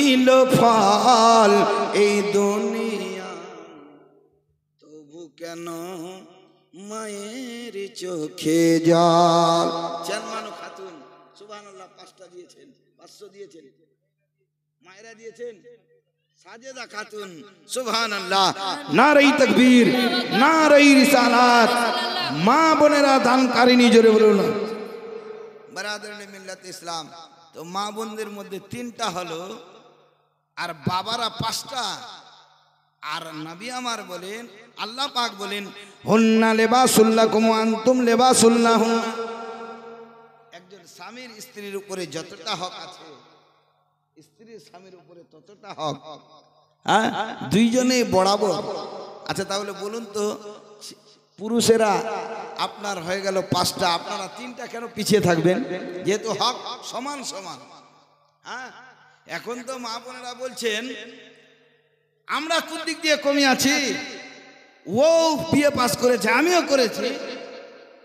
Elo ফল এই দুনিয়া, তবু কেন মায়ের চোখে জল। জানমানো খাতুন সুবহানাল্লাহ 5টা দিয়েছেন, 500 দিয়েছেন, মায়েরা দিয়েছেন। সাজেদা খাতুন সুবহানাল্লাহ, নারায়ে তাকবীর, নারায়ে রিসালাত। মা বোনেরা দানকারিনী, জোরে বলুন। বারাদারনে মিল্লাত ইসলাম। তো মা বোনদের মধ্যে 3টা হলো, আর বাবারা 5টা। আর নবী আমার বলেন, আল্লাহ পাক বলেন, হুন্না লিবাসুল লাকুম ওয়া আনতুম লিবাসুল লাহুম। একজন স্বামীর স্ত্রীর উপরে যতটা হক আছে, স্ত্রীর স্বামীর উপরে ততটা হক। হ্যাঁ, দুইজনেই বরাবর। আচ্ছা তাহলে বলুন তো, পুরুষেরা আপনার হয়ে গেল 5টা, আপনারা 3টা কেন পিছিয়ে থাকবেন? যেহেতু হক সমান সমান। হ্যাঁ, এখন তো মা বোনেরা বলছেন আমরা কোন দিক দিয়ে কমে আছি। ও বিএ পাস করেছে, আমিও করেছি।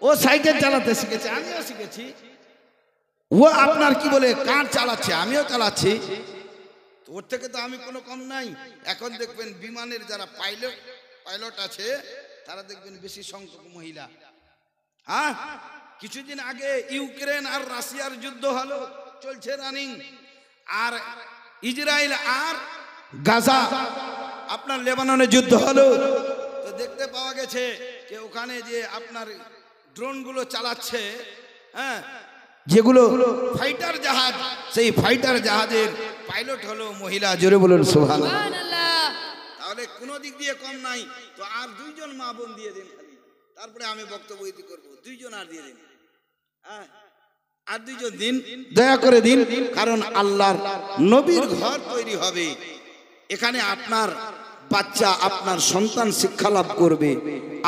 ও সাইকেল চালাতে শিখেছে, আমিও শিখেছি। ও আপনার কি বলে কার চালাচ্ছে, আমিও চালাচ্ছি। ওর থেকে তো আমি কোনো কম নাই। এখন দেখবেন বিমানের যারা পাইলট আছে, তারা দেখবেন বেশি সংখ্যক মহিলা। হ্যাঁ, কিছুদিন আগে ইউক্রেন আর রাশিয়ার যুদ্ধ হলো, চলছে রানিং। আর ইসরায়েল আর গাজা, আপনার লেবাননে যুদ্ধ হলো। তো দেখতে পাওয়া গেছে যে ওখানে যে আপনার ড্রোনগুলো চালাচ্ছে, হ্যাঁ, যেগুলো ফাইটার জাহাজ, সেই ফাইটার জাহাজের পাইলট হলো মহিলা। জোরে বলুন সুবহানাল্লাহ। তাহলে কোনো দিক দিয়ে কম নাই। তো আর 2জন মা বোন দিয়ে দিন খালি, তারপরে আমি বক্তব্য ইতি করব। 2জন আর দিয়ে দিন, হ্যাঁ, আর 2জন দিন, দয়া করে দিন। কারণ আল্লাহর নবীর ঘর তৈরি হবে, এখানে আপনার বাচ্চা, আপনার সন্তান শিক্ষা লাভ করবে,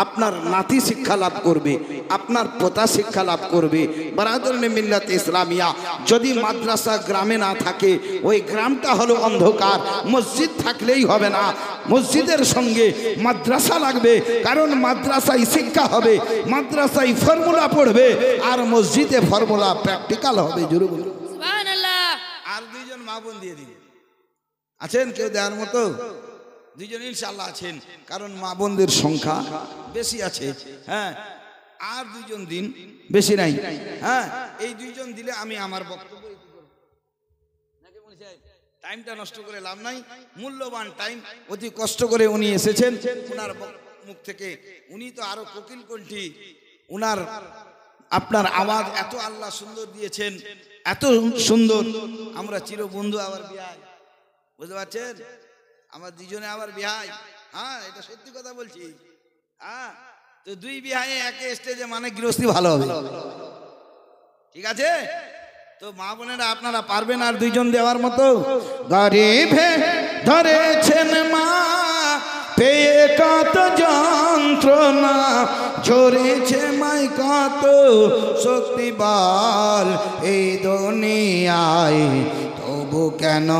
আপনার নাতি শিক্ষা লাভ করবে, আপনার পোতা শিক্ষা লাভ করবে। বারাদারনে মিল্লাত ইসলামিয়া। যদি মাদ্রাসা গ্রামে না থাকে, ওই গ্রামটা হলো অন্ধকার। মসজিদ থাকলেই হবে না, মসজিদের সঙ্গে মাদ্রাসা লাগবে। কারণ মাদ্রাসায় শিক্ষা হবে, মাদ্রাসায় ফর্মুলা পড়বে, আর মসজিদে ফর্মুলা প্র্যাকটিক্যাল হবে। জোরে বলুন সুবহানাল্লাহ। আর 2জন মা বোন দিয়ে দিন। আছেন কেউ দেওয়ার মতো? 2জন ইনশাআল্লাহ আছেন, কারণ মা বোনদের সংখ্যা বেশি আছে। হ্যাঁ, আর 2জন দিন, বেশি নাই। হ্যাঁ, এই 2জন দিলে আমি আমার বক্তব্য টাইমটা নষ্ট করে লাভ নাই। মূল্যবান টাইম, অতি কষ্ট করে উনি এসেছেন। ওনার মুখ থেকে, উনি তো আরো কোকিল কণ্ঠী, উনার আপনার আওয়াজ এত আল্লাহ সুন্দর দিয়েছেন, এত সুন্দর। আমরা চিরবন্ধু, আবার বিয়াই, বুঝতে পারছেন? আমার 2জনে আবার বিহাই। হ্যাঁ, এটা সত্যি কথা বলছি। হ্যাঁ, তো 2 বিহায়ে একে স্টেজে, মানে গৃহস্থী ভালো হবে। ঠিক আছে? তো মা বোনেরা আপনারা পারবেন আর 2জন দেওয়ার মতো? গরিবে ধরেছেন মা, পেয়ে কত যন্ত্রণা, ঝরেছে মাই কত শক্তি বল এই দুনিয়ায়, তবু কেন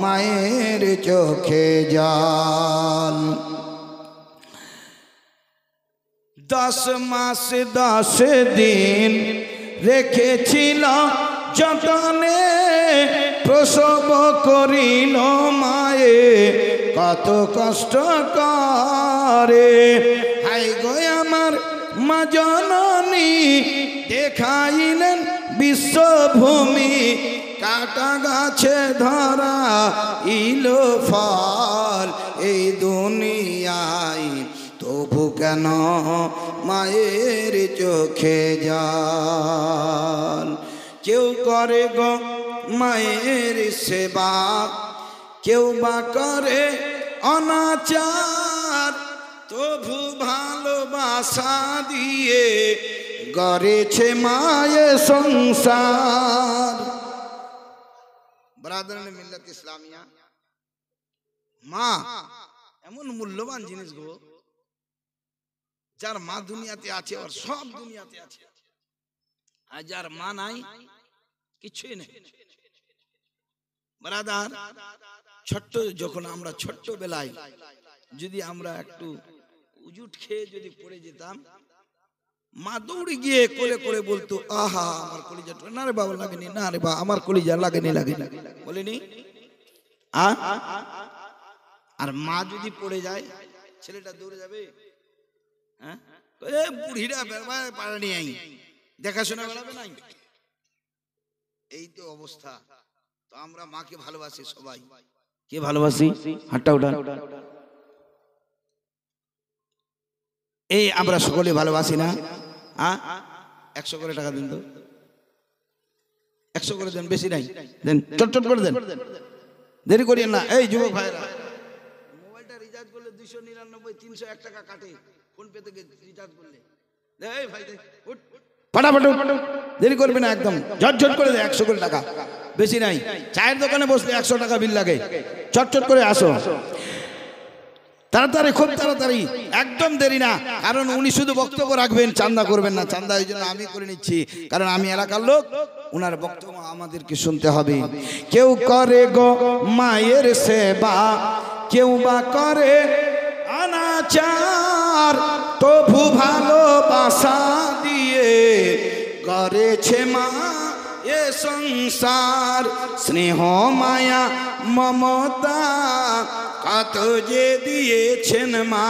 মায়ের চোখে জল। 10 মাস 10 দিন রেখেছিল যতনে, প্রসব করিল মায়ে কত কষ্ট করে। হাই গো আমার মা জননী, দেখাইলেন বিশ্বভূমি, কাটা গাছে ধরা ইলো ফল এই দুনিয়ায়, তবু কেন মায়ের চোখে জল। কেউ করে গো মায়ের সেবা, কেউ বা করে অনাচার, তবু ভালোবাসা দিয়ে গড়েছে মায়ের সংসার। বারাদারনে মিল্লাত ইসলামিয়া। মা এমন মূল্যবান জিনিস গো, যার মা দুনিয়াতে আছে আর সব দুনিয়াতে আছে, আর যার মা নাই কিছুই নেই। বারাদার, ছোট্ট যখন আমরা ছোট্ট বেলায় যদি আমরা একটু উজুট খেয়ে যদি পড়ে যেতাম, মা দৌড়ে গিয়ে কোলে করে বলতো, আহা আমার কলিজা, না রে বাবা লাগেনি, না রে বাবা আমার কলিজা লাগেনি, লাগেনি বলেনি। আর মা যদি পড়ে যায় ছেলেটা দৌড়ে যাবে? হ্যাঁ, বুড়িরা পাড়ানি আই দেখাশোনা বেড়াবে নাই। এই তো অবস্থা। তো আমরা মাকে ভালোবাসি সবাই। কে ভালোবাসি? হাতটা উঠান। এই আমরা সকলে ভালোবাসি না? 100 করে টাকা দিন তো, 100 করে দেন, বেশি নাই, দেন, চট করে দেন, দেরি করিয়েন না। এই যুবক ভাইরা, মোবাইলটা রিচার্জ করলে 299 301 টাকা কাটে ফোন পে থেকে রিচার্জ করলে। এই ভাই ফাটাফাট দেরি করবে না, একদম ঝটঝট করে দেয়। 100 করে টাকা, বেশি নাই। চায়ের দোকানে বসলে 100 টাকা বিল লাগে। চটচট করে আসো, তাড়াতাড়ি, খুব তাড়াতাড়ি, একদম দেরি না। কারণ উনি শুধু বক্তব্য রাখবেন, চান্দা করবেন না। চান্দা ওই জন্য আমি করে নিচ্ছি, কারণ আমি এলাকার লোক, উনার বক্তব্য আমাদেরকে শুনতে হবে। কেউ করে গো মায়ের সেবা, কেউ বা করে অনাচার, তবু ভালোবাসা দিয়ে করেছে মা এ সংসার। স্নেহ মায়া মমতা কত যে দিয়েছেন মা,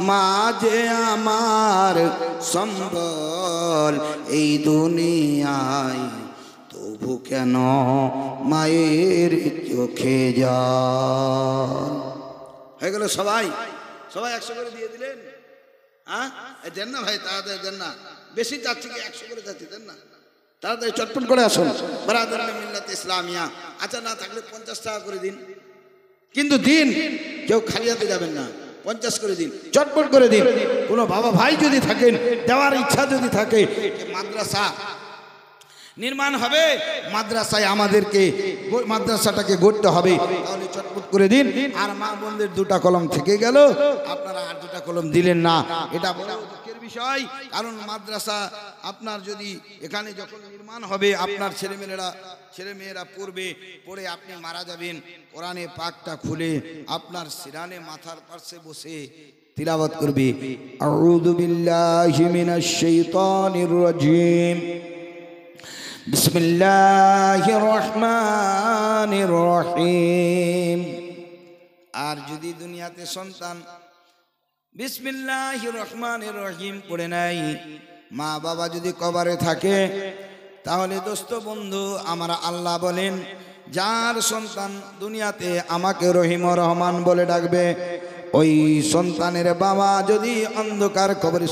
মা যে আমার সম্বল এই দুনিয়ায়, তবু কেন মায়ের চোখে জল। হয়ে গেল সবাই? সবাই 100 করে দিয়ে দিলেন? হ্যাঁ, দেন না ভাই, তাড়াতাড়ি দেন না। বেশি চাচ্ছি কি? 100 করে যাচ্ছি, দেন না, তাড়াতাড়ি চটপট করে আসুন। বারাদারানে মিল্লাত ইসলামিয়া। আচ্ছা, না থাকলে 50 টাকা করে দিন, কিন্তু দিন, কেউ খালি হাতে যাবেন না। 50 করে দিন, চটপট করে দিন। কোনো বাবা ভাই যদি থাকেন, দেওয়ার ইচ্ছা যদি থাকে, মাদ্রাসা নির্মাণ হবে, মাদ্রাসায় আমাদেরকে মাদ্রাসাটাকে গড়তে হবে, তাহলে চটপট করে দিন। আর মা বোনদের 2টা কলম থেকে গেল, আপনারা আর 2টা কলম দিলেন না, এটা বড় দুঃখের বিষয়। কারণ মাদ্রাসা আপনার যদি এখানে যখন নির্মাণ হবে, আপনার ছেলেমেয়েরা পড়ে আপনি মারা যাবেন, কোরআনে পাকটা খুলে আপনার সিরানে মাথার পাশে বসে তিলাওয়াত করবে, আউযু বিল্লাহি মিনাশ শাইতানির রাজিম, বিসমিল্লাহির রহমানির রহিম। আর যদি দুনিয়াতে সন্তান বিসমিল্লাহির রহমানির রহিম পড়ে নাই, মা বাবা যদি কবরে থাকে, তাহলে দোস্ত বন্ধু আমার আল্লাহ বলেন, যার সন্তান দুনিয়াতে আমাকে রহিম ও রহমান বলে ডাকবে, ওই সন্তানের বাবা যদি অন্ধকার কবরে,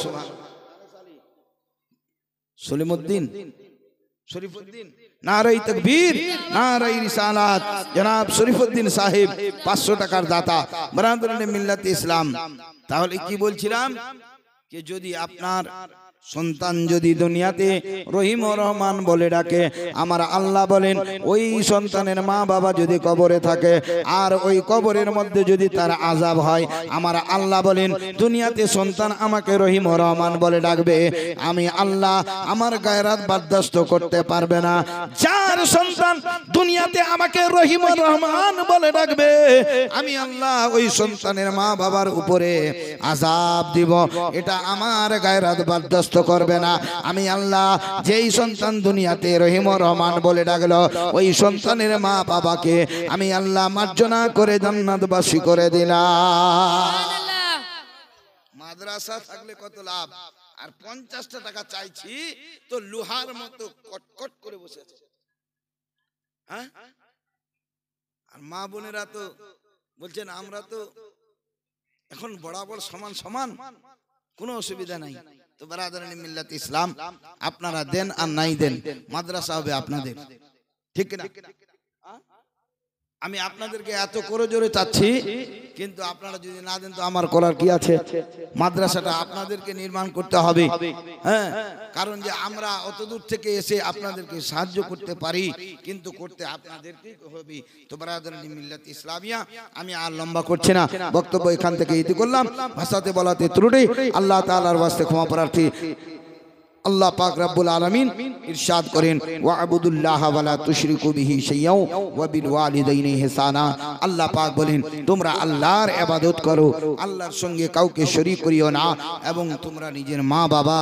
সলিমউদ্দিন, শরীফউদ্দিন, নারাই তাকবীর, নারাই রিসালাত, জনাব শরীফউদ্দিন সাহেব 500 টাকার দাতা, বারাদারানে মিল্লাত ইসলাম। তাহলে কি বলছিলাম, যে যদি আপনার সন্তান যদি দুনিয়াতে রহিম ও রহমান বলে ডাকে, আমার আল্লাহ বলেন, ওই সন্তানের মা বাবা যদি কবরে থাকে, আর ওই কবরের মধ্যে যদি তার আযাব হয়, আমার আল্লাহ বলেন, দুনিয়াতে সন্তান আমাকে রহিম ও রহমান বলে ডাকবে, আমি আল্লাহ আমার গায়রাত বরদাস্ত করতে পারবে না। যার সন্তান দুনিয়াতে আমাকে রহিম ও রহমান বলে ডাকবে, আমি আল্লাহ ওই সন্তানের মা বাবার উপরে আযাব দিব, এটা আমার গায়রাত বরদাস্ত করবে না। আমি আল্লাহ যেই সন্তান দুনিয়াতে রহিম ও রহমান বলে ডাকলো, ওই সন্তানের মা বাবাকে আমি আল্লাহ মার্জনা করে জান্নাতবাসী করে দিলাম। মাদ্রাসা থাকলে কত লাভ, আর 50টা টাকা চাইছি তো লোহার মতো কটকট করে বসে আছে। হ্যাঁ, আর মা বোনেরা তো বলছেন, আমরা তো এখন বরাবর সমান সমান, কোনো অসুবিধা নাই। তো বারাদারানে মিল্লাত ইসলাম, আপনারা দেন আর নাই দেন, মাদ্রাসা হবে আপনাদের, ঠিক না? আমি আপনাদেরকে এত করে জোরে চাচ্ছি, কিন্তু আপনারা যদি না দেন তো আমার করার কি আছে? মাদ্রাসাটা আপনাদেরকে নির্মাণ করতে হবে। হ্যাঁ, কারণ যে আমরা অত দূর থেকে এসে আপনাদেরকে সাহায্য করতে পারি, কিন্তু করতে আপনাদেরকেই হবে। তো বারাদারানে মিল্লাত ইসলামিয়া, আমি আর লম্বা করছি না, বক্তব্য এখান থেকে ইতি করলাম। ভাষাতে বলাতে ত্রুটি, আল্লাহ তাআলার ওয়াস্তে ক্ষমা প্রার্থী। আল্লাহ পাক রব্বুল আলামিন ইরশাদ করেন, ওয়া'বুদুল্লাহ ওয়া লা তুশরিকু বিহি শাইয়্যাও ওয়া বিল ওয়ালিদাইনি ইহসানা। আল্লাহ পাক বলেন, তোমরা আল্লাহর ইবাদত করো, আল্লাহর সঙ্গে কাউকে শরীক করিও না, এবং তোমরা নিজের মা বাবা